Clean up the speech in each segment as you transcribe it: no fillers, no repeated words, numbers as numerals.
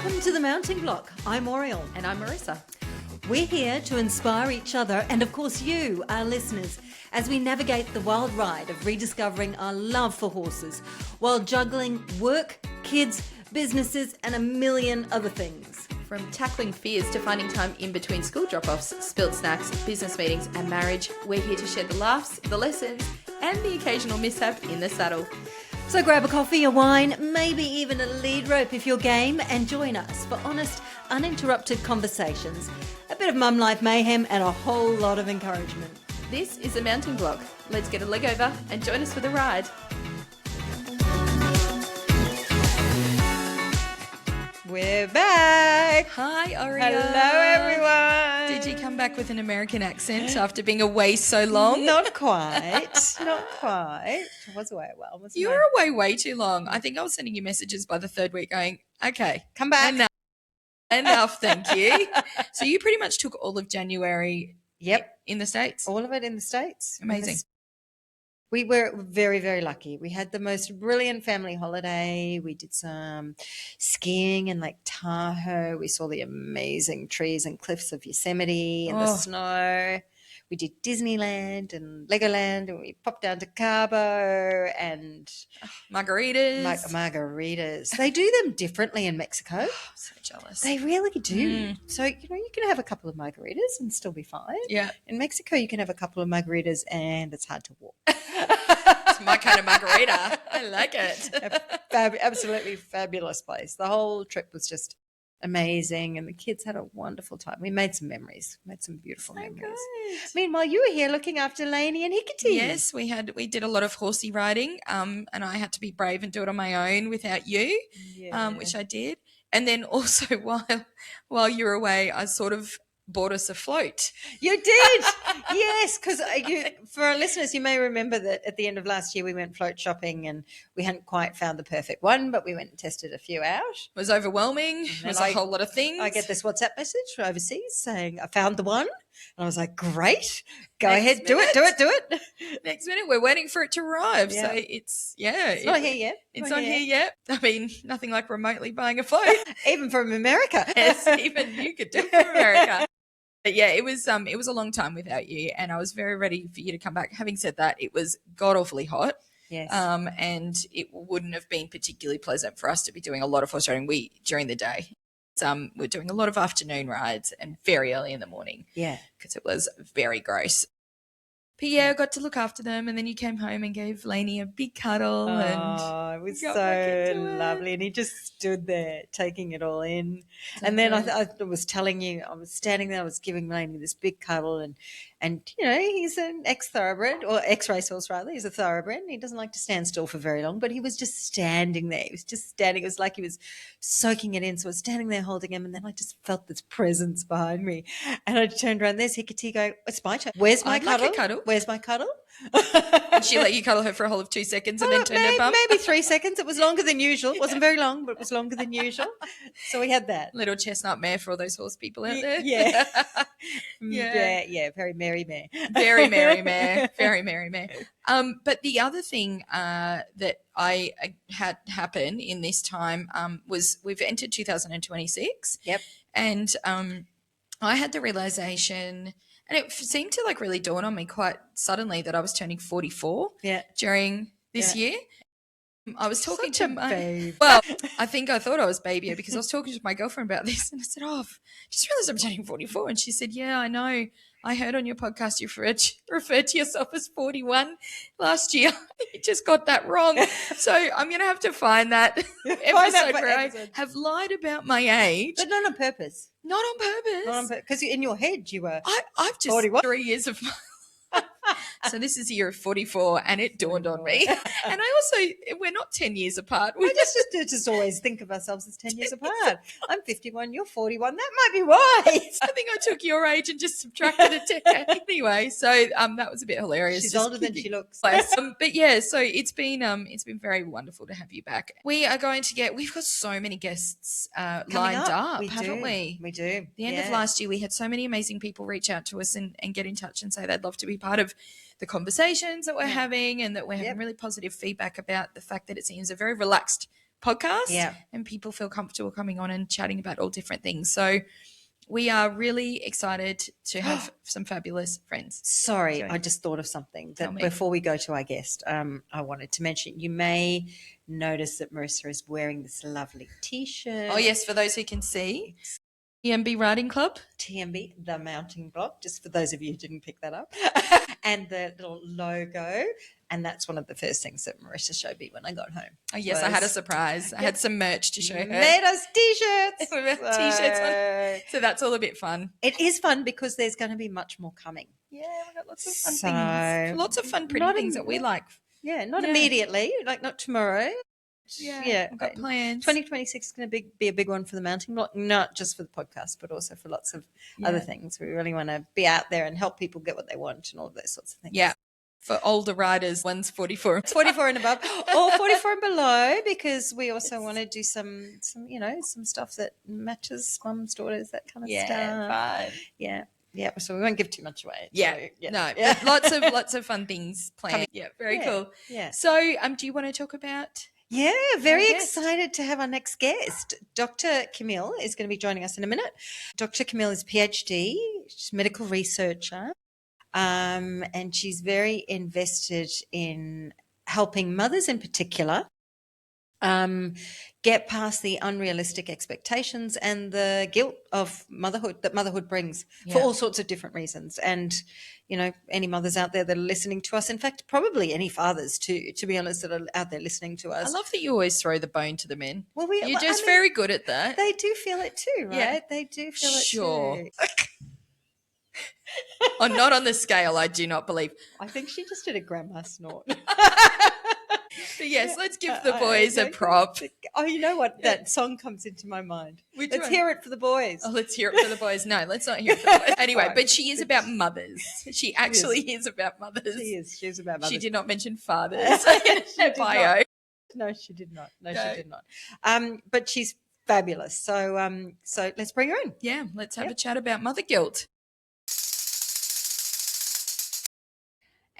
Welcome to the Mounting Block. I'm Oriel. And I'm Marissa. We're here to inspire each other and, of course, you, our listeners, as we navigate the wild ride of rediscovering our love for horses while juggling work, kids, businesses, and a million other things. From tackling fears to finding time in between school drop-offs, spilt snacks, business meetings, and marriage, we're here to share the laughs, the lessons, and the occasional mishap in the saddle. So grab a coffee, a wine, maybe even a lead rope if you're game, and join us for honest, uninterrupted conversations, a bit of mum life mayhem, and a whole lot of encouragement. This is a Mounting Block. Let's get a leg over and join us for the ride. We're back. Hi, Oriel. Hello, everyone. Did you come back with an American accent after being away so long? Not quite. Not quite. I was away a while, wasn't You I? were away way too long. I think I was sending you messages by the third week going, okay, Come back. enough, thank you. So you pretty much took all of January in the States. All of it in the States. Amazing. We were very, very lucky. We had the most brilliant family holiday. We did some skiing in Lake Tahoe. We saw the amazing trees and cliffs of Yosemite and the snow. We did Disneyland and Legoland, and we popped down to Cabo and Margaritas. Margaritas. They do them differently in Mexico. I'm so jealous. They really do. So, you can have a couple of margaritas and still be fine. Yeah. In Mexico, you can have a couple of margaritas and it's hard to walk. It's my kind of margarita. I like it. Absolutely fabulous place. The whole trip was just amazing, and the kids had a wonderful time. We made some memories, some beautiful memories. Good. Meanwhile, you were here looking after Lainey and Hickory. Yes, we did a lot of horsey riding, and I had to be brave and do it on my own without you, which I did. And then also while you were away, I sort of bought us a float. You did, yes, because for our listeners, you may remember that at the end of last year we went float shopping and we hadn't quite found the perfect one, but we went and tested a few out. It was overwhelming. It was a whole lot of things. I get this WhatsApp message from overseas saying I found the one, and I was like, great, go ahead, do it. Next minute, we're waiting for it to arrive. Yeah. So it's not here yet. It's not here yet. I mean, nothing like remotely buying a float. Even from America. Yes, even you could do it from America. But yeah, it was a long time without you, and I was very ready for you to come back. Having said that, it was god-awfully hot. Yes. And it wouldn't have been particularly pleasant for us to be doing a lot of horse riding during the day. We're doing a lot of afternoon rides and very early in the morning. Yeah. Because it was very gross. But yeah, I got to look after them, and then you came home and gave Lainey a big cuddle. It was so lovely. And he just stood there taking it all in. And then I was telling you, I was standing there, I was giving Lainey this big cuddle, and he's an ex-thoroughbred, or ex-racehorse rather. He's a thoroughbred, and he doesn't like to stand still for very long, but he was just standing there. He was just standing. It was like he was soaking it in. So I was standing there holding him, and then I just felt this presence behind me. And I turned around, there's Hickory going, it's my turn. Where's my cuddle? Like a cuddle. Where's my cuddle? And she let you cuddle her for a whole of 2 seconds and then turned her bum? Maybe 3 seconds. It was longer than usual. It wasn't very long, but it was longer than usual. So we had that. Little chestnut mare for all those horse people out there. Yeah. Yeah. Very merry mare. Very merry mare. Very merry mare. But the other thing that I had happen in this time was we've entered 2026. Yep. And I had the realization, and it seemed to really dawn on me quite suddenly, that I was turning 44 during this year. I was talking to my well, I thought I was baby because I was talking to my girlfriend about this, and I said, I've just realized I'm turning 44. And she said, yeah, I know. I heard on your podcast you referred to yourself as 41 last year. You just got that wrong. So I'm going to have to find that episode where I have lied about my age. But not on purpose. Not on purpose. Because in your head you were I've just 41. 3 years of So this is the year of 44, and it dawned on me. And we're not 10 years apart. We just always think of ourselves as 10 years apart. I'm 51, you're 41. That might be why. I think I took your age and just subtracted a decade anyway. So that was a bit hilarious. She's older than she looks. But yeah, so it's been very wonderful to have you back. We've got so many guests lined up, haven't we? We do. The end of last year, we had so many amazing people reach out to us and get in touch and say they'd love to be part of the conversations that we're having, and that we're having really positive feedback about the fact that it seems a very relaxed podcast and people feel comfortable coming on and chatting about all different things. So we are really excited to have some fabulous friends. Sorry, I just thought of something that before we go to our guest, I wanted to mention. You may notice that Marissa is wearing this lovely T-shirt. Oh, yes, for those who can see. TMB Riding Club. TMB, the mounting block, just for those of you who didn't pick that up. And the little logo. And that's one of the first things that Marissa showed me when I got home. Oh, yes, I had a surprise. I had some merch to show her. Made us T-shirts. We have T-shirts on. So that's all a bit fun. It is fun because there's going to be much more coming. Yeah, we've got lots of fun things. Lots of fun, pretty things that we like. Yeah, not immediately, like not tomorrow. Yeah, I've got plans. 2026 is going to be a big one for the mounting block, not just for the podcast, but also for lots of other things. We really want to be out there and help people get what they want and all of those sorts of things. Yeah. For older riders, one's 44. 44 and above, or 44 and below, because we also want to do some stuff that matches mums, daughters, that kind of stuff. Fine. Yeah. So we won't give too much away. But lots of fun things planned. Yeah, very cool. Yeah. So, do you want to talk about? Yeah, very excited to have our next guest. Dr. Camille is going to be joining us in a minute. Dr. Camille is PhD, she's a medical researcher, and she's very invested in helping mothers in particular get past the unrealistic expectations and the guilt of motherhood that motherhood brings for all sorts of different reasons. And, any mothers out there that are listening to us, in fact, probably any fathers too, to be honest, that are out there listening to us. I love that you always throw the bone to the men. Well, you're just very good at that. They do feel it too, right? Yeah. They do feel it too. Not on the scale, I do not believe. I think she just did a grandma snort. But yes, let's give the boys a prop. Oh, you know what? That song comes into my mind. Let's hear it for the boys. Oh, let's hear it for the boys. No, let's not hear it for the boys. Anyway, but she is about mothers. She actually is about mothers. She is. She's about mothers. She did not mention fathers in her bio. No, she did not. No, she did not. But she's fabulous. So let's bring her in. Yeah, let's have a chat about mother guilt.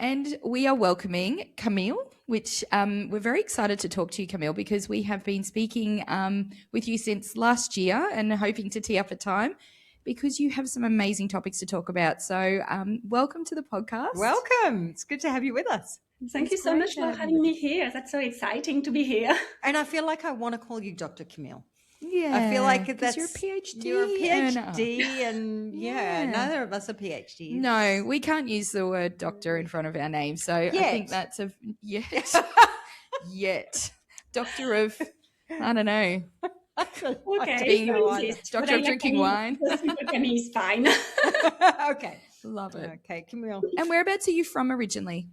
And we are welcoming Camille, which we're very excited to talk to you, Camille, because we have been speaking with you since last year and hoping to tee up a time because you have some amazing topics to talk about. So welcome to the podcast. Welcome. It's good to have you with us. Thank you so much for having me here. That's so exciting to be here. And I feel like I want to call you Dr. Camille. Yeah, I feel like that's you're a PhD. You're a PhD, and neither of us are PhDs. No, we can't use the word doctor in front of our name, so I think that's yet doctor of I don't know. Okay, doctor of drinking wine. Camille is fine. Okay, love it. Okay, Camille. And whereabouts are you from originally?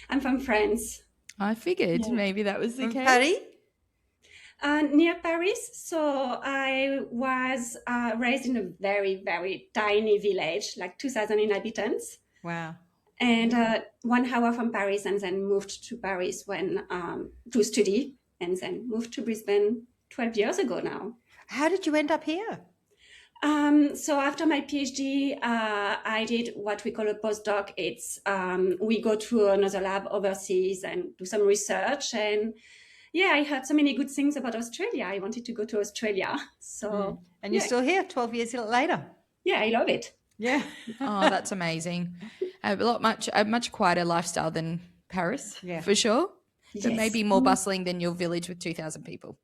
I'm from France. I figured maybe that was the case. Paris? Near Paris. So I was raised in a very, very tiny village, like 2,000 inhabitants. Wow. And 1 hour from Paris, and then moved to Paris to study, and then moved to Brisbane 12 years ago now. How did you end up here? So after my PhD, I did what we call a postdoc. It's we go to another lab overseas and do some research. And I heard so many good things about Australia. I wanted to go to Australia. So and you're still here 12 years later. Yeah, I love it. Yeah. Oh, that's amazing. A much quieter lifestyle than Paris, for sure. Yes. But maybe more bustling than your village with 2,000 people.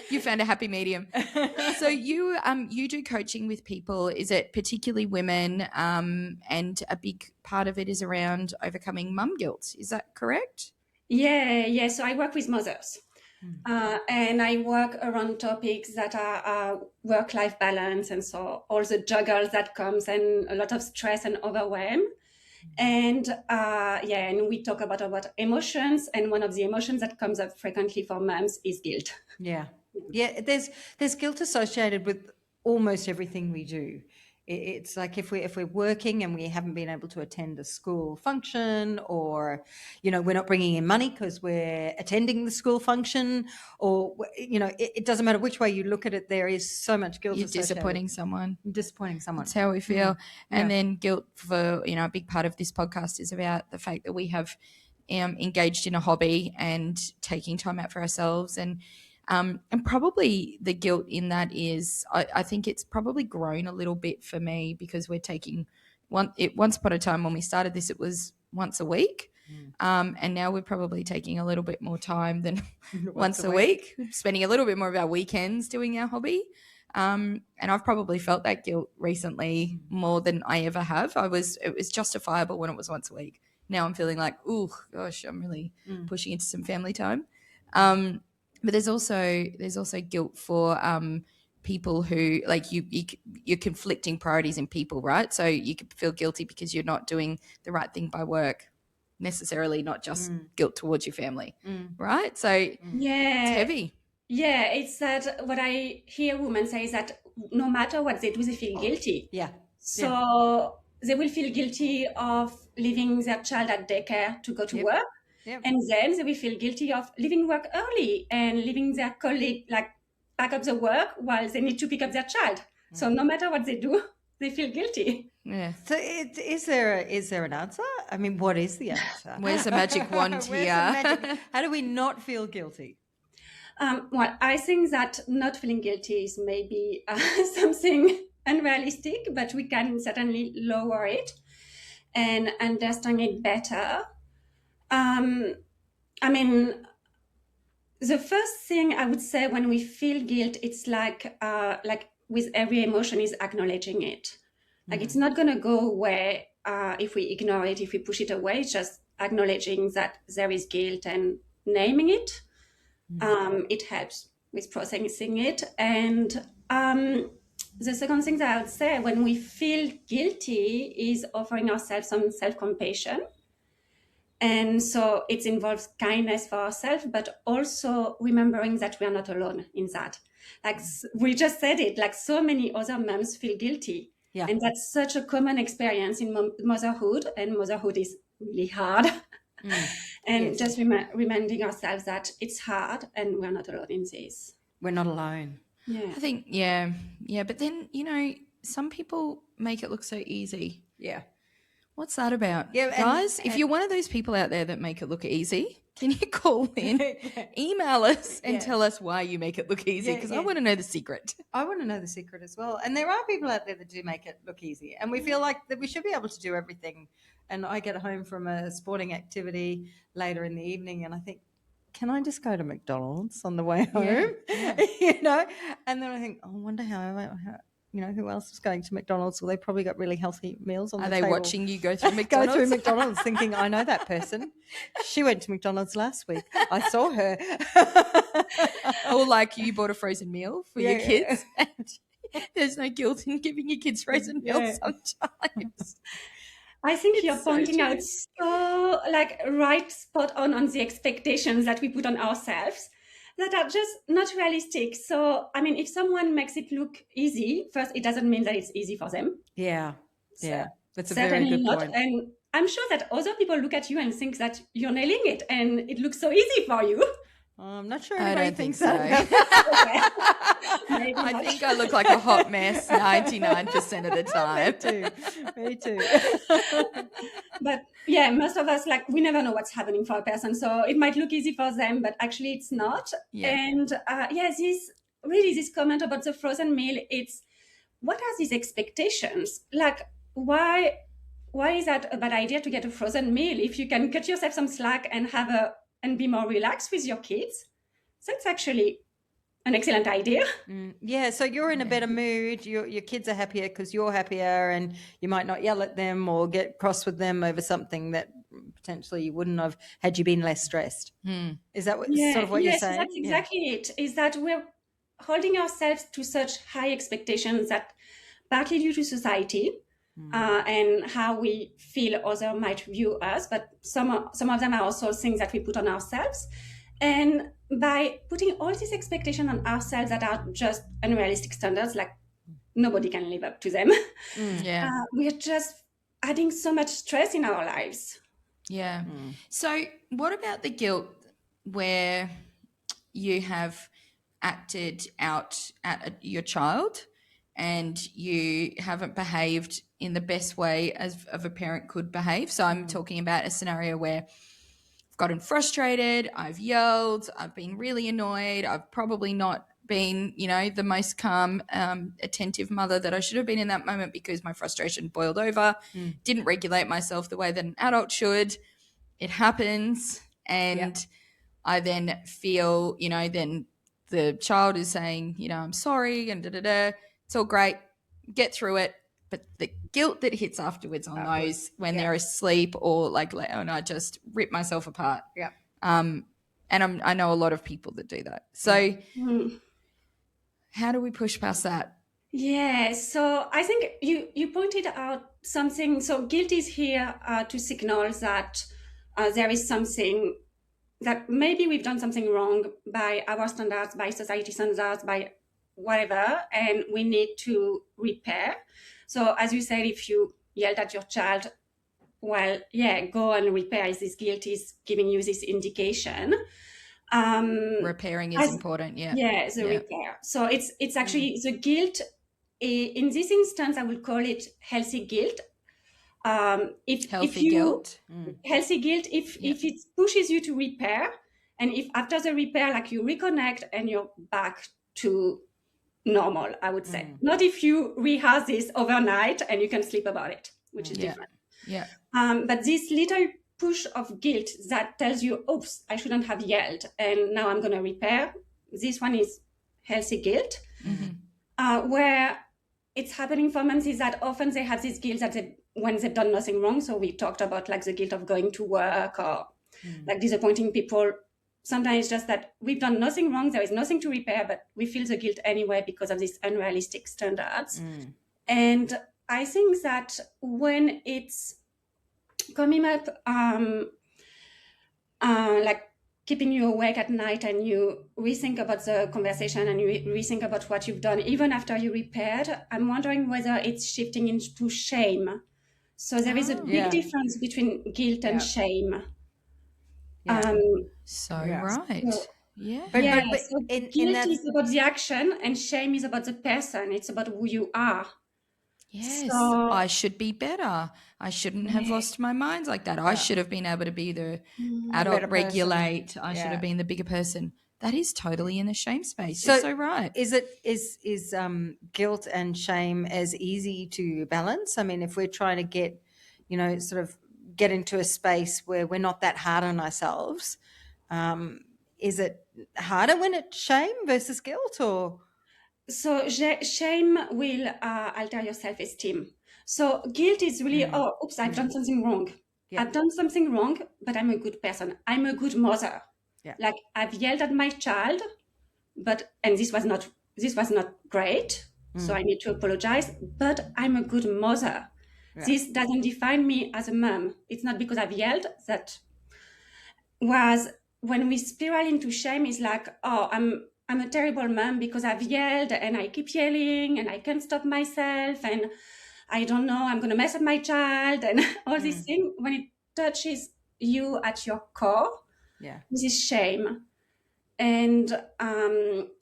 You found a happy medium. So you do coaching with people. Is it particularly women? And a big part of it is around overcoming mum guilt. Is that correct? Yeah. So I work with mothers. And I work around topics that are work-life balance, and so all the juggles that comes, and a lot of stress and overwhelm. And and we talk about emotions, and one of the emotions that comes up frequently for moms is guilt. Yeah. There's guilt associated with almost everything we do. It's like if we're working and we haven't been able to attend a school function, or we're not bringing in money because we're attending the school function, or it doesn't matter which way you look at it, there is so much guilt. You're disappointing someone. That's how we feel. And then guilt for a big part of this podcast is about the fact that we have engaged in a hobby and taking time out for ourselves. And probably the guilt in that is I think it's probably grown a little bit for me because we're taking once upon a time when we started this, it was once a week. And now we're probably taking a little bit more time than once a week, spending a little bit more of our weekends doing our hobby. And I've probably felt that guilt recently more than I ever have. It was justifiable when it was once a week. Now I'm feeling like, oh gosh, I'm really pushing into some family time. But there's also guilt for people who like you're conflicting priorities in people, right? So you could feel guilty because you're not doing the right thing by work necessarily, not just guilt towards your family, right? So it's heavy. Yeah, it's that what I hear women say is that no matter what they do, they feel guilty. Yeah. So they will feel guilty of leaving their child at daycare to go to work. Yep. And then they will feel guilty of leaving work early and leaving their colleague like back up the work while they need to pick up their child. So no matter what they do, they feel guilty. Yeah. So is there an answer? I mean, what is the answer? Where's the magic wand here? How do we not feel guilty? Well, I think that not feeling guilty is maybe something unrealistic, but we can certainly lower it and understand it better. I mean, the first thing I would say when we feel guilt, it's like with every emotion is acknowledging it. Like it's not going to go away if we ignore it, if we push it away. It's just acknowledging that there is guilt and naming it. It helps with processing it. And the second thing that I would say when we feel guilty is offering ourselves some self-compassion. And so it involves kindness for ourselves, but also remembering that we are not alone in that. Like we just said it, like so many other moms feel guilty. Yeah. And that's such a common experience in motherhood, and motherhood is really hard. And just reminding ourselves that it's hard and we're not alone in this. We're not alone. Yeah. I think, yeah. But then, some people make it look so easy. Yeah. What's that about? Yeah, guys, if you're one of those people out there that make it look easy, can you call in, email us and tell us why you make it look easy? Because I want to know the secret. I want to know the secret as well. And there are people out there that do make it look easy. And we feel like that we should be able to do everything. And I get home from a sporting activity later in the evening and I think, can I just go to McDonald's on the way home? Yeah. And then I think, I wonder how who else is going to McDonald's? Well, they probably got really healthy meals on the table. Are they watching you go through McDonald's? Go through McDonald's thinking, I know that person. She went to McDonald's last week. I saw her. Or like you bought a frozen meal for your kids. And there's no guilt in giving your kids frozen meals sometimes. I think you're pointing out so right spot on the expectations that we put on ourselves that are just not realistic. So, I mean, if someone makes it look easy, first, it doesn't mean that it's easy for them. Yeah. That's a very good point. And I'm sure that other people look at you and think that you're nailing it and it looks so easy for you. I'm not sure anybody thinks so. I think I look like a hot mess 99% of the time. Me too. But yeah, most of us, we never know what's happening for a person. So it might look easy for them, but actually it's not. Yeah. And this comment about the frozen meal, it's what are these expectations? Why is that a bad idea to get a frozen meal? If you can cut yourself some slack and and be more relaxed with your kids, that's actually an excellent idea. Yeah, so you're in a better mood. Your kids are happier because you're happier, and you might not yell at them or get cross with them over something that potentially you wouldn't have had you been less stressed. Is that what you're saying? Yes, that's exactly it. Is that we're holding ourselves to such high expectations that partly due to society, and how we feel others might view us, but some of them are also things that we put on ourselves. And by putting all these expectations on ourselves that are just unrealistic standards, nobody can live up to them, we're just adding so much stress in our lives. Yeah. So what about the guilt where you have acted out at your child and you haven't behaved in the best way of a parent could behave? So I'm talking about a scenario where gotten frustrated, I've yelled, I've been really annoyed, I've probably not been, the most calm, attentive mother that I should have been in that moment because my frustration boiled over, didn't regulate myself the way that an adult should. It happens, and I then feel, then the child is saying, I'm sorry, and it's all great, get through it. But the guilt that hits afterwards on those when they're asleep or and I just rip myself apart. Yeah. And I know a lot of people that do that. So how do we push past that? Yeah, so I think you pointed out something. So guilt is here to signal that there is something that maybe we've done something wrong by our standards, by society standards, by whatever, and we need to repair. So as you said, if you yelled at your child, well, go and repair. This guilt is giving you this indication. Repairing is important. Yeah, the repair. So it's actually the guilt. In this instance, I would call it healthy guilt. Healthy guilt, if it pushes you to repair, and if after the repair, you reconnect and you're back to normal, I would say. Not if you rehearse this overnight and you can sleep about it, which is different. Yeah. But this little push of guilt that tells you, oops, I shouldn't have yelled, and now I'm going to repair. This one is healthy guilt. Where it's happening for moms is that often they have this guilt that when they've done nothing wrong. So we talked about the guilt of going to work or disappointing people. Sometimes it's just that we've done nothing wrong. There is nothing to repair, but we feel the guilt anyway because of these unrealistic standards. And I think that when it's coming up, keeping you awake at night and you rethink about the conversation and you rethink about what you've done, even after you repaired, I'm wondering whether it's shifting into shame. So there is a big difference between guilt and shame. Right. So, guilt is about the action and shame is about the person. It's about who you are. Yes, so, I should be better. I shouldn't have lost my mind like that. I should have been able to be the adult, regulate. I should have been the bigger person. That is totally in the shame space. You're so right. Is guilt and shame as easy to balance? I mean, if we're trying to get, sort of get into a space where we're not that hard on ourselves, is it harder when it's shame versus guilt, or? So shame will alter your self-esteem. So guilt is really, I've done something wrong. Yeah. I've done something wrong, but I'm a good person. I'm a good mother. Yeah. I've yelled at my child, and this was not great. So I need to apologize, but I'm a good mother. Yeah. This doesn't define me as a mom. It's not because I've yelled. That was when we spiral into shame, is I'm a terrible mom because I've yelled and I keep yelling and I can't stop myself and I don't know, I'm going to mess up my child and all these things. When it touches you at your core, this is shame. And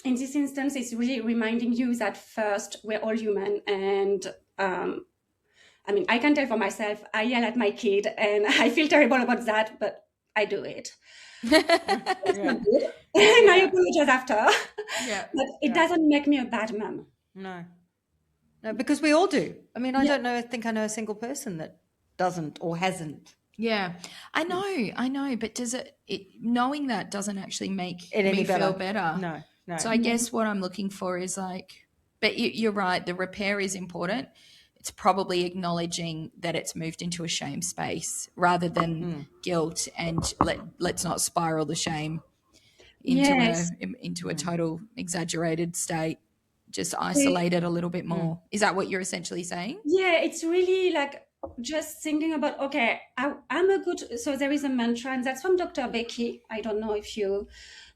in this instance, it's really reminding you that first, we're all human. And I can tell for myself, I yell at my kid and I feel terrible about that, but I do it. It's not good. And I apologize after. But it doesn't make me a bad mom. No, because we all do. I mean, I think I know a single person that doesn't or hasn't. Yeah, I know. But does it knowing that doesn't actually make me feel better? No. So I guess what I'm looking for is but you're right. The repair is important. It's probably acknowledging that it's moved into a shame space rather than guilt, and let's not spiral the shame into a total exaggerated state. Just isolate it a little bit more. Is that what you're essentially saying? Yeah, it's really just thinking about, okay, I'm a good, so there is a mantra, and that's from Dr. Becky. I don't know if you,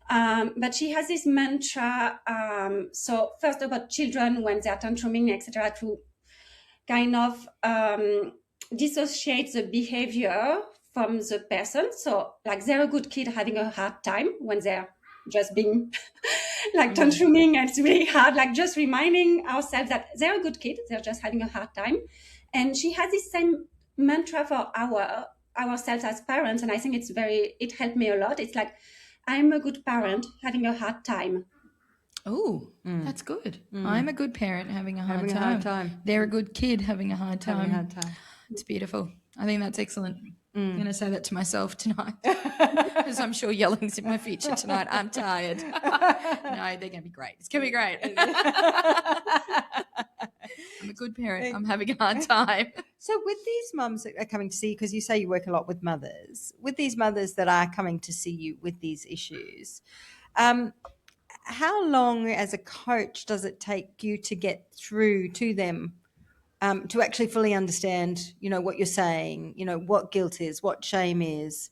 but she has this mantra. So first about children when they're tantruming, etc., to kind of dissociate the behavior from the person. So they're a good kid having a hard time when they're just being tantruming, and it's really hard, just reminding ourselves that they're a good kid, they're just having a hard time. And she has this same mantra for our ourselves as parents, and I think it helped me a lot. It's like, I'm a good parent having a hard time. Oh, that's good. I'm a good parent having a hard time. They're a good kid having a hard time. It's beautiful. I think that's excellent. I'm going to say that to myself tonight because I'm sure yelling's in my future tonight. I'm tired. No, they're going to be great. It's going to be great. I'm a good parent. I'm having a hard time. So with these mums that are coming to see you, because you say you work a lot with mothers, with these mothers that are coming to see you with these issues, how long as a coach does it take you to get through to them, to actually fully understand, you know, what you're saying, you know, what guilt is, what shame is,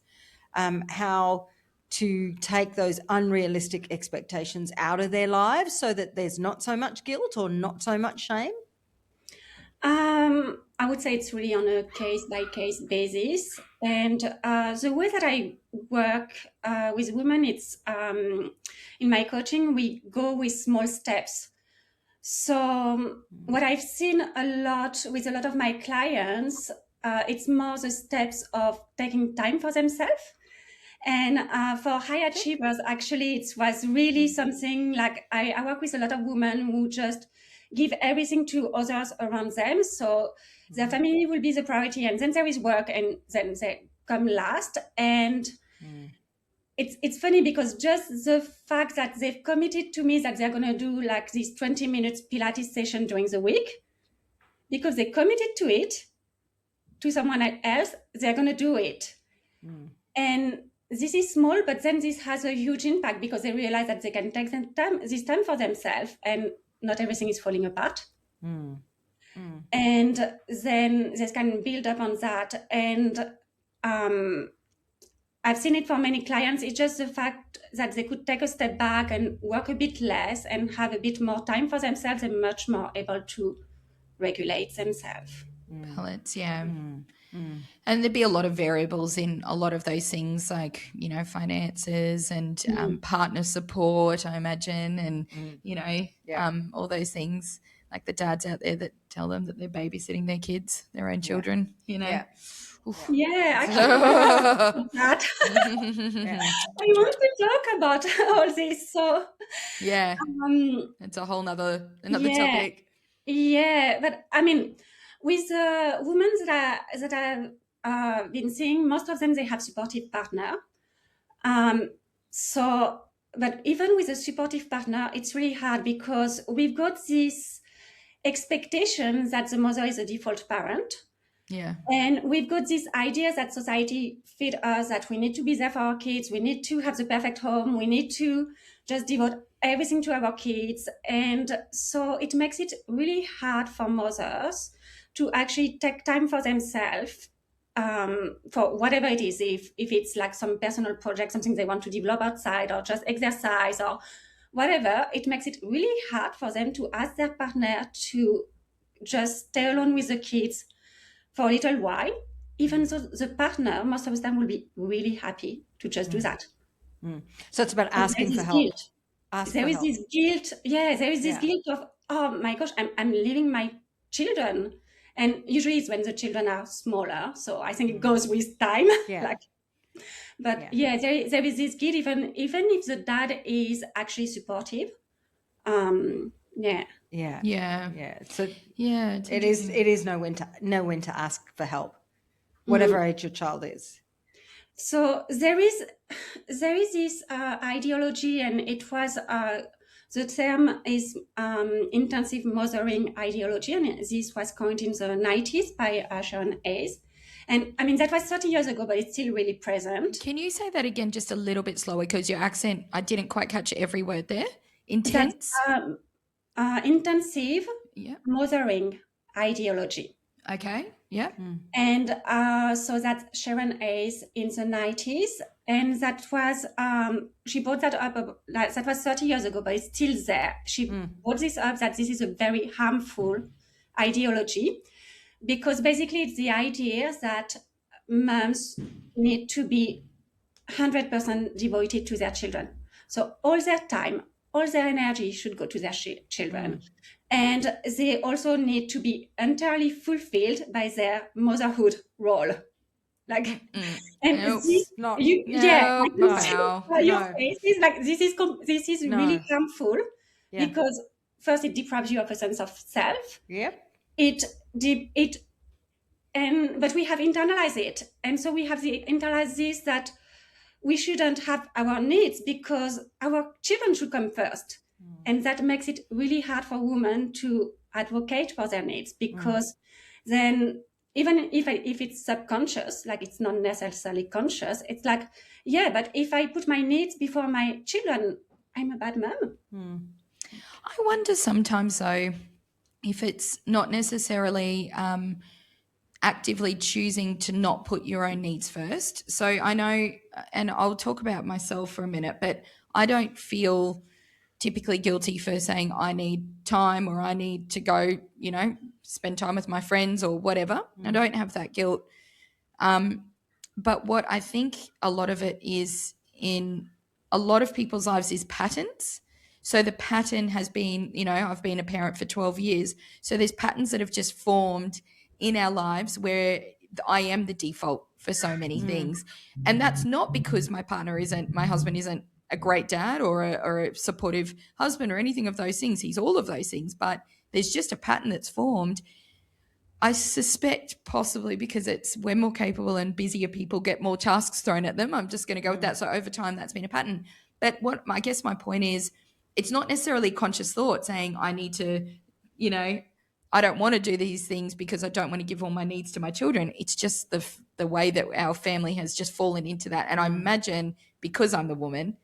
how to take those unrealistic expectations out of their lives so that there's not so much guilt or not so much shame? I would say it's really on a case-by-case basis. And the way that I work with women, it's in my coaching, we go with small steps. So what I've seen a lot with a lot of my clients, it's more the steps of taking time for themselves. And for high achievers, actually, it was really something like I work with a lot of women who just give everything to others around them. So their family will be the priority, and then there is work, and then they come last. And it's funny because just the fact that they've committed to me that they're going to do like this 20 minutes Pilates session during the week, because they committed to it, to someone else, they're going to do it. And this is small, but then this has a huge impact because they realize that they can take this time for themselves, and not everything is falling apart. And then they can build up on that. And I've seen it for many clients. It's just the fact that they could take a step back and work a bit less and have a bit more time for themselves and much more able to regulate themselves. Balance, yeah. And there'd be a lot of variables in a lot of those things, like, you know, finances and partner support, I imagine, and, you know, all those things, like the dads out there that tell them that they're babysitting their kids, their own children, you know. Yeah, actually, that. I want to talk about all this. So it's a whole another topic. Yeah, but I mean, with the women that I've been seeing, most of them, they have supportive partner. So, but even with a supportive partner, it's really hard because we've got this expectation that the mother is a default parent. Yeah. And we've got this idea that society feed us that we need to be there for our kids. We need to have the perfect home. We need to just devote everything to our kids. And so it makes it really hard for mothers to actually take time for themselves, for whatever it is, if it's like some personal project, something they want to develop outside, or just exercise or whatever. It makes it really hard for them to ask their partner to just stay alone with the kids for a little while, even though the partner most of the time will be really happy to just do that. So it's about asking for help. There is this guilt. Yeah, there is this guilt of, oh my gosh, I'm leaving my children. And usually it's when the children are smaller. So I think it goes with time. There is this guilt, even if the dad is actually supportive. So it is know when to ask for help, whatever age your child is. So there is this ideology, and it was the term is intensive mothering ideology, and this was coined in the 90s by Sharon Hayes. And I mean, that was 30 years ago, but it's still really present. Can you say that again just a little bit slower, because your accent, I didn't quite catch every word there. Intense? Intensive mothering ideology. Okay, yeah. And so that's Sharon Hayes in the 90s. And that was, she brought that up, that was 30 years ago, but it's still there. She brought this up, that this is a very harmful ideology, because basically it's the idea that moms need to be 100% devoted to their children. So all their time, all their energy should go to their children. And they also need to be entirely fulfilled by their motherhood role. like, and Nope. this, Not, you, no, yeah, I can no. see No. your face is like, this is No. really harmful Yeah. because first it deprives you of a sense of self. Yep. But we have internalized it, and so we have the internalized this that we shouldn't have our needs because our children should come first. And that makes it really hard for women to advocate for their needs because then even if it's subconscious, like it's not necessarily conscious, it's like, yeah, but if I put my needs before my children, I'm a bad mom. I wonder sometimes though if it's not necessarily actively choosing to not put your own needs first. So I know, and I'll talk about myself for a minute, but I don't feel typically guilty for saying I need time or I need to go, spend time with my friends or whatever. I don't have that guilt. But what I think a lot of it is in a lot of people's lives is patterns. So the pattern has been, I've been a parent for 12 years. So there's patterns that have just formed in our lives where I am the default for so many things. And that's not because my husband isn't a great dad or a supportive husband or anything of those things. He's all of those things, but there's just a pattern that's formed. I suspect possibly because we're more capable and busier people get more tasks thrown at them. I'm just going to go with that. So over time, that's been a pattern. But I guess my point is, it's not necessarily conscious thought saying I need to, I don't want to do these things because I don't want to give all my needs to my children. It's just the way that our family has just fallen into that. And I imagine because I'm the woman,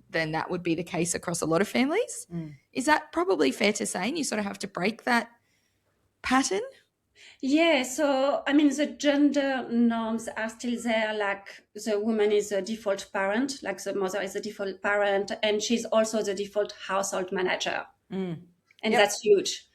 then that would be the case across a lot of families. Is that probably fair to say? And you sort of have to break that pattern? Yeah, so I mean, the gender norms are still there, like the woman is the default parent, like the mother is the default parent, and she's also the default household manager. And that's huge.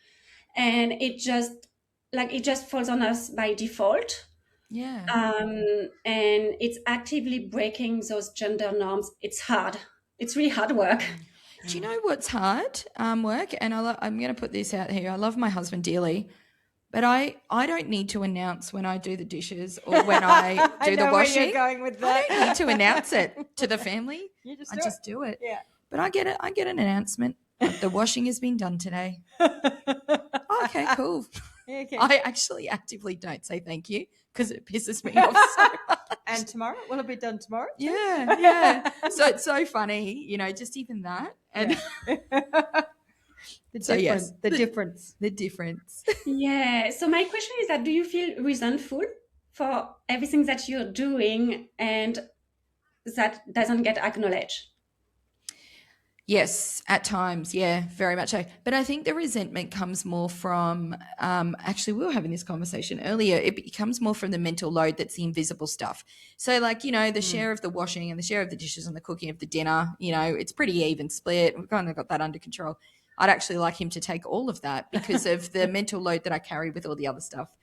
And it just falls on us by default. Yeah. And it's actively breaking those gender norms. It's hard. It's really hard work. Do you know what's hard work? And I'm going to put this out here. I love my husband dearly, but I don't need to announce when I do the dishes or when I do the washing. Where you're going with that. I don't need to announce it to the family. I just do it. Yeah. But I get an announcement. The washing has been done today. Okay, cool. Okay. I actually actively don't say thank you because it pisses me off so much. And tomorrow? Will it be done tomorrow? Yeah. So it's so funny, just even that. And the difference. Yeah. So my question is that do you feel resentful for everything that you're doing and that doesn't get acknowledged? Yes, at times. Yeah, very much so. But I think the resentment comes more from, actually, we were having this conversation earlier. It comes more from the mental load that's the invisible stuff. So like, the share of the washing and the share of the dishes and the cooking of the dinner, it's pretty even split. We've kind of got that under control. I'd actually like him to take all of that because of the mental load that I carry with all the other stuff,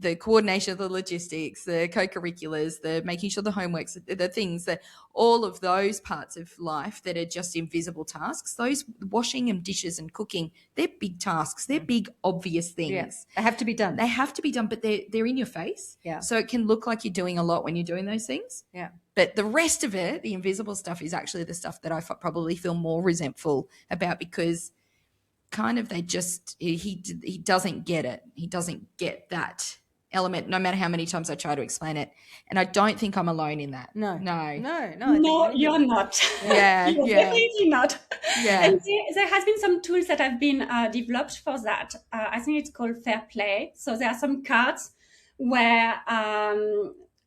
the coordination of the logistics, the co-curriculars, the making sure the homeworks, the things that all of those parts of life that are just invisible tasks, those washing and dishes and cooking, they're big tasks. They're big, obvious things. Yeah. They have to be done. They have to be done, but they're in your face. Yeah. So it can look like you're doing a lot when you're doing those things. Yeah. But the rest of it, the invisible stuff, is actually the stuff that I probably feel more resentful about because kind of he doesn't get it. He doesn't get that element, no matter how many times I try to explain it. And I don't think I'm alone in that. No, you're not. Yeah, you're definitely not. Yeah. And there has been some tools that have been developed for that. I think it's called Fair Play. So there are some cards where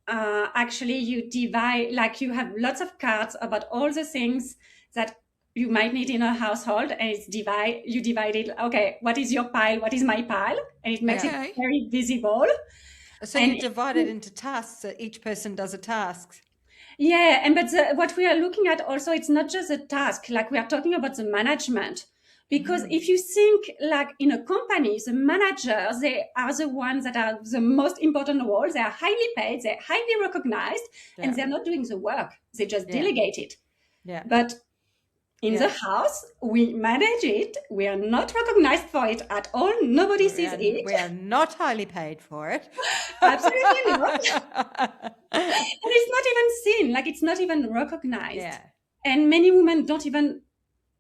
actually you divide, like you have lots of cards about all the things that you might need in a household, and you divide it. Okay, what is your pile? What is my pile? And it makes it very visible. So you divide it into tasks. So each person does a task. Yeah, but what we are looking at also, it's not just a task. Like we are talking about the management, because if you think like in a company, the managers, they are the ones that are the most important roles. They are highly paid, they're highly recognized, and they're not doing the work. They just delegate it. Yeah. But in the house. We manage it. We are not recognized for it at all. Nobody sees it. We are not highly paid for it. Absolutely not. And it's not even seen, like it's not even recognized. Yeah. And many women don't even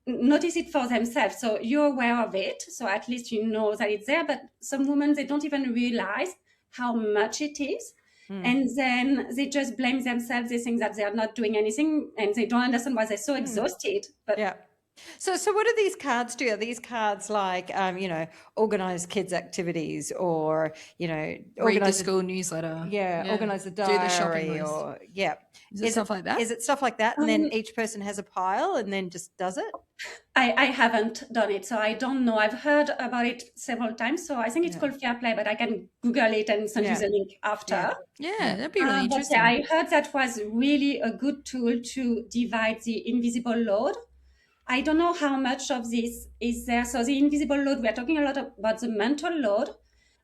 notice it for themselves. So you're aware of it. So at least you know that it's there. But some women, they don't even realize how much it is. And then they just blame themselves. They think that they are not doing anything and they don't understand why they're so exhausted. But yeah. So what do these cards do? Are these cards like, organize kids' activities, or, read the school newsletter? Organize the diary, do the shopping list. Or, Is it stuff like that? Is it stuff like that? And then each person has a pile and then just does it? I haven't done it, so I don't know. I've heard about it several times, so I think it's called Fair Play, but I can Google it and send you the link after. Yeah, that'd be really interesting. But I heard that was really a good tool to divide the invisible load. I don't know how much of this is there. So the invisible load, we are talking a lot about the mental load,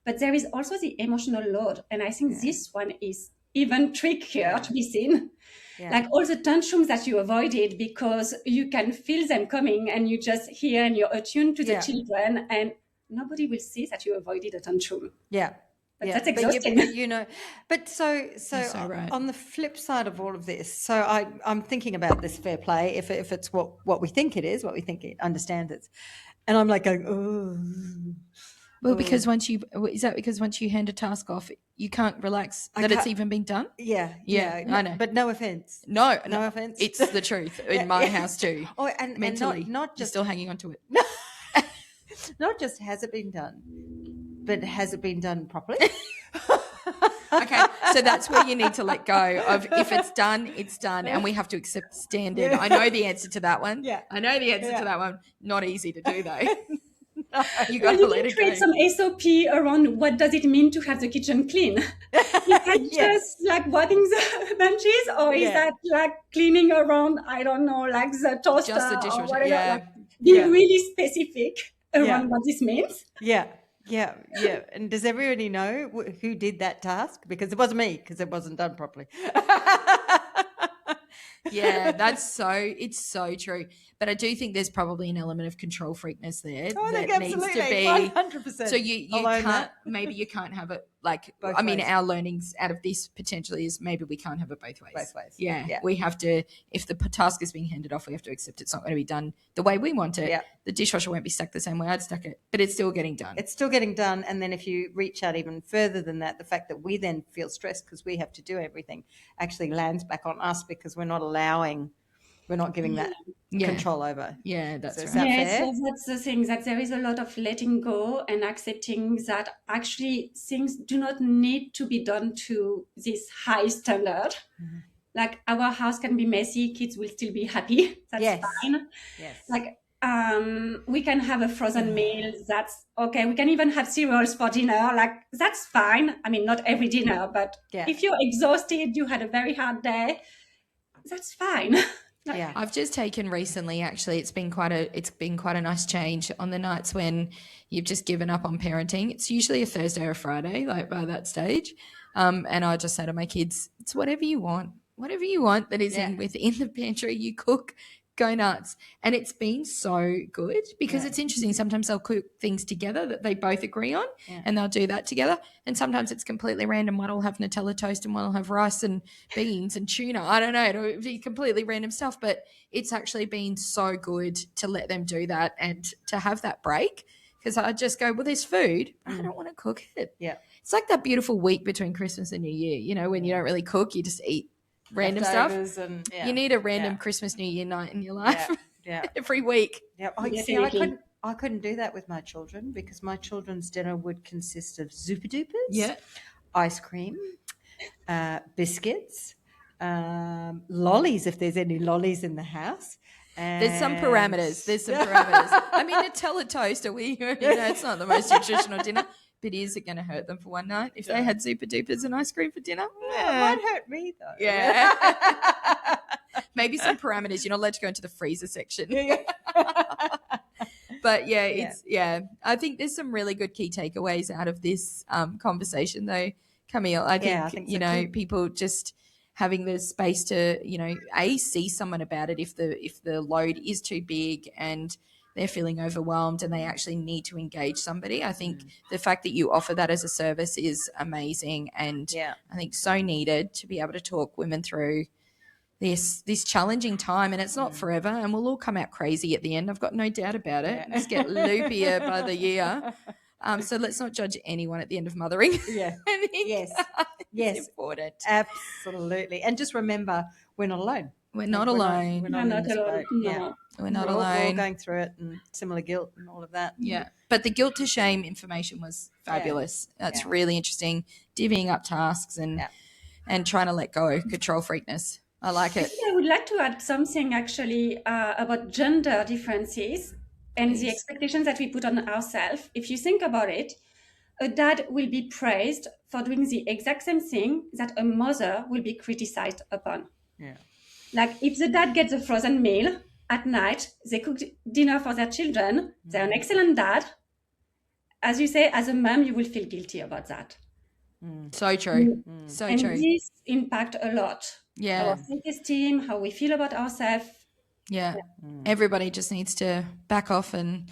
but there is also the emotional load. And I think this one is even trickier to be seen. Yeah. Like all the tantrums that you avoided because you can feel them coming and you just hear and you're attuned to the children and nobody will see that you avoided a tantrum. Yeah. But that's exhausting. But so right. On the flip side of all of this, so I'm thinking about this fair play, if it's what we think it is, what we think it understands it. And I'm like going, oh. Well, because once you hand a task off, you can't relax that it's even been done? Yeah. I know. But no offense. No offense. It's the truth in my house too. Oh, and mentally, and not just you're still hanging on to it. Not just has it been done, but has it been done properly? Okay, so that's where you need to let go of if it's done, it's done, and we have to accept standard. I know the answer to that one. Yeah. I know the answer to that one. Not easy to do though. No. You got to let it go. You can create some SOP around what does it mean to have the kitchen clean. Is that just like wiping the benches, or is that like cleaning around, I don't know, like the toaster just the dishwasher. Or whatever? Yeah. Like, be really specific around what this means. Yeah. And does everybody know who did that task? Because it wasn't me, because it wasn't done properly. Yeah, it's so true. But I do think there's probably an element of control freakness there that needs to be 100%. So you can't maybe you can't have it like both I mean ways. Our learnings out of this potentially is maybe we can't have it both ways. Both ways. Yeah. We have to, if the task is being handed off, we have to accept it's not going to be done the way we want it. Yeah. The dishwasher won't be stuck the same way I'd stuck it, but it's still getting done. It's still getting done. And then if you reach out even further than that, the fact that we then feel stressed because we have to do everything actually lands back on us because we're not giving that control over. Yeah, that's so right. Is that fair? So that's the thing, that there is a lot of letting go and accepting that actually things do not need to be done to this high standard. Mm-hmm. Like our house can be messy, kids will still be happy. That's fine. Yes. Like we can have a frozen meal. That's okay. We can even have cereals for dinner. Like that's fine. I mean, not every dinner, but if you're exhausted, you had a very hard day, that's fine. Yeah, I've just taken recently. Actually, it's been quite a nice change on the nights when you've just given up on parenting. It's usually a Thursday or a Friday, like by that stage, and I just say to my kids, "It's whatever you want that is within the pantry. You cook, go nuts." And it's been so good because it's interesting. Sometimes they'll cook things together that they both agree on, and they'll do that together. And sometimes it's completely random. One will have Nutella toast and one will have rice and beans and tuna. I don't know. It'll be completely random stuff, but it's actually been so good to let them do that and to have that break because I just go, well, there's food. I don't want to cook it. Yeah. It's like that beautiful week between Christmas and New Year, you know, when you don't really cook, you just eat random stuff. And, you need a random Christmas, New Year night in your life every week. Yeah. I couldn't do that with my children because my children's dinner would consist of Zupa Dupas, ice cream, biscuits, lollies if there's any lollies in the house. There's some parameters. I mean, Nutella toast, it's not the most nutritional dinner. But is it going to hurt them for one night if they had Zupa Dupas and ice cream for dinner? It might hurt me though. Yeah. Maybe some parameters. You're not allowed to go into the freezer section. But I think there's some really good key takeaways out of this conversation though, Camille. I think so people just having the space to, see someone about it if the load is too big and they're feeling overwhelmed and they actually need to engage somebody. I think the fact that you offer that as a service is amazing, and I think so needed to be able to talk women through this challenging time. And it's not forever, and we'll all come out crazy at the end. I've got no doubt about it. Just get loopier by the year. So let's not judge anyone at the end of mothering. Yeah. Yes. It's important. Absolutely. And just remember, we're not alone. We're not alone. We're not alone. No. Yeah. We're not We're all alone. going through it, and similar guilt and all of that. Yeah. But the guilt to shame information was fabulous. That's really interesting. Divvying up tasks and trying to let go. Control freakness. I like it. I would like to add something actually about gender differences and the expectations that we put on ourselves. If you think about it, a dad will be praised for doing the exact same thing that a mother will be criticized upon. Yeah. Like if the dad gets a frozen meal at night, they cook dinner for their children, they're an excellent dad. As you say, as a mom, you will feel guilty about that. So true. So and true. this impact a lot. Yeah. Our self-esteem, how we feel about ourselves. Yeah. Everybody just needs to back off and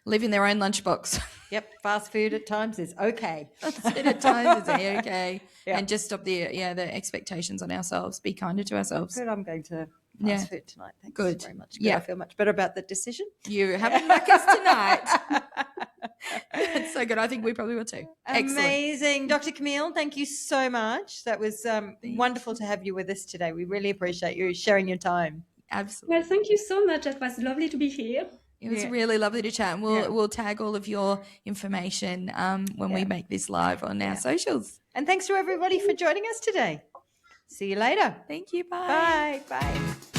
live in their own lunchbox. Yep. Fast food at times is okay. At times is okay. Yeah. And just stop the expectations on ourselves. Be kinder to ourselves. Good. I'm going to fast food tonight. Thanks very much. Good. Yeah. I feel much better about the decision. You're having Macca's tonight. That's so good. I think we probably will too. Amazing. Dr. Camille, thank you so much. That was wonderful to have you with us today. We really appreciate you sharing your time. Absolutely. Well, thank you so much. It was lovely to be here. It was really lovely to chat. And we'll tag all of your information when we make this live on our socials. And thanks to everybody for joining us today. See you later. Thank you. Bye. Bye. Bye.